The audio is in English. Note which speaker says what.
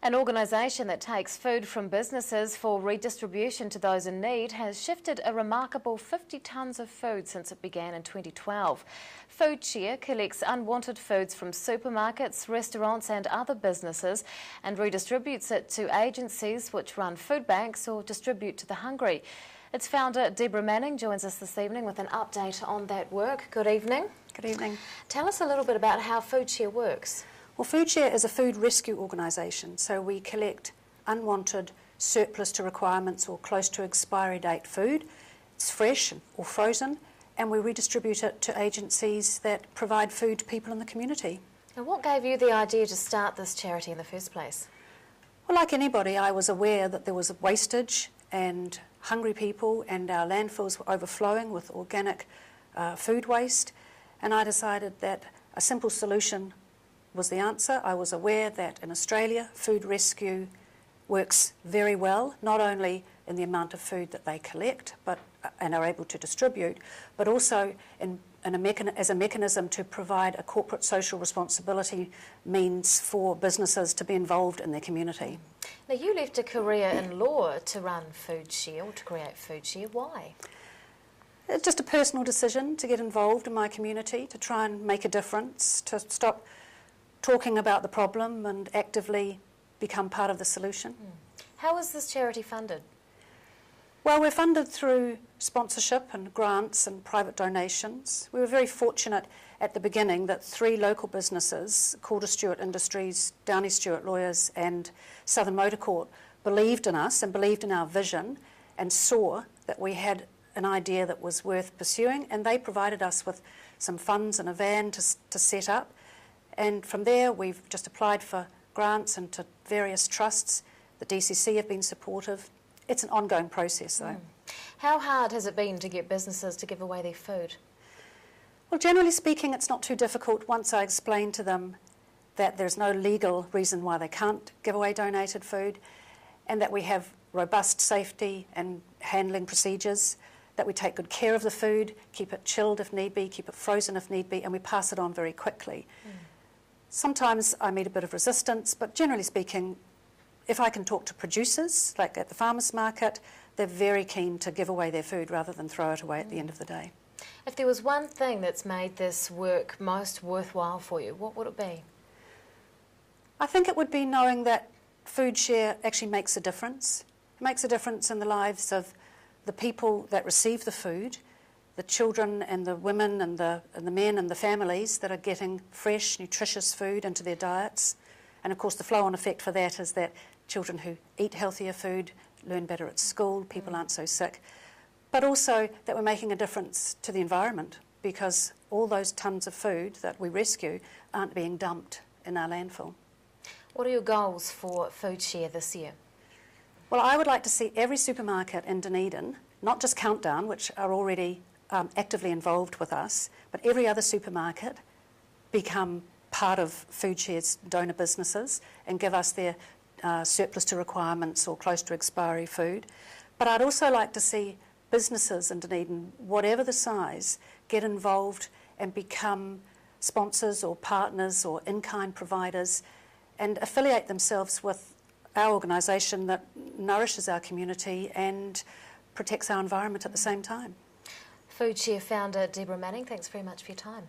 Speaker 1: An organisation that takes food from businesses for redistribution to those in need has shifted a remarkable 50 tonnes of food since it began in 2012. Foodshare collects unwanted foods from supermarkets, restaurants and other businesses and redistributes it to agencies which run food banks or distribute to the hungry. Its founder, Deborah Manning, joins us this evening with an update on that work. Good evening.
Speaker 2: Good evening.
Speaker 1: Tell us a little bit about how Foodshare works.
Speaker 2: Well, Foodshare is a food rescue organisation, so we collect unwanted, surplus to requirements or close to expiry date food. It's fresh or frozen, and we redistribute it to agencies that provide food to people in the community.
Speaker 1: And what gave you the idea to start this charity in the first place?
Speaker 2: Well, like anybody, I was aware that there was wastage and hungry people, and our landfills were overflowing with organic food waste, and I decided that a simple solution was the answer. I was aware that in Australia, food rescue works very well, not only in the amount of food that they collect and are able to distribute, but also as a mechanism to provide a corporate social responsibility means for businesses to be involved in their community.
Speaker 1: Now, you left a career in law to run Foodshare, or to create Foodshare. Why?
Speaker 2: It's just a personal decision to get involved in my community, to try and make a difference, to stop talking about the problem and actively become part of the solution.
Speaker 1: How is this charity funded?
Speaker 2: Well, we're funded through sponsorship and grants and private donations. We were very fortunate at the beginning that 3 local businesses, Calder Stewart Industries, Downey Stewart Lawyers and Southern Motor Court, believed in us and believed in our vision and saw that we had an idea that was worth pursuing, and they provided us with some funds and a van to set up. And from there, we've just applied for grants and to various trusts. The DCC have been supportive. It's an ongoing process, though.
Speaker 1: How hard has it been to get businesses to give away their food?
Speaker 2: Well, generally speaking, it's not too difficult once I explain to them that there's no legal reason why they can't give away donated food, and that we have robust safety and handling procedures, that we take good care of the food, keep it chilled if need be, keep it frozen if need be, and we pass it on very quickly. Sometimes I meet a bit of resistance, but generally speaking, if I can talk to producers, like at the farmers market, they're very keen to give away their food rather than throw it away at the end of the day.
Speaker 1: If there was one thing that's made this work most worthwhile for you, what would it be?
Speaker 2: I think it would be knowing that Foodshare actually makes a difference. It makes a difference in the lives of the people that receive the food, the children and the women and the men and the families that are getting fresh, nutritious food into their diets. And of course the flow-on effect for that is that children who eat healthier food learn better at school, people aren't so sick. But also that we're making a difference to the environment, because all those tonnes of food that we rescue aren't being dumped in our landfill.
Speaker 1: What are your goals for Foodshare this year?
Speaker 2: Well, I would like to see every supermarket in Dunedin, not just Countdown, which are already actively involved with us, but every other supermarket become part of Foodshare's donor businesses and give us their surplus to requirements or close to expiry food. But I'd also like to see businesses in Dunedin, whatever the size, get involved and become sponsors or partners or in-kind providers and affiliate themselves with our organisation that nourishes our community and protects our environment at the same time.
Speaker 1: Foodshare founder Deborah Manning, thanks very much for your time.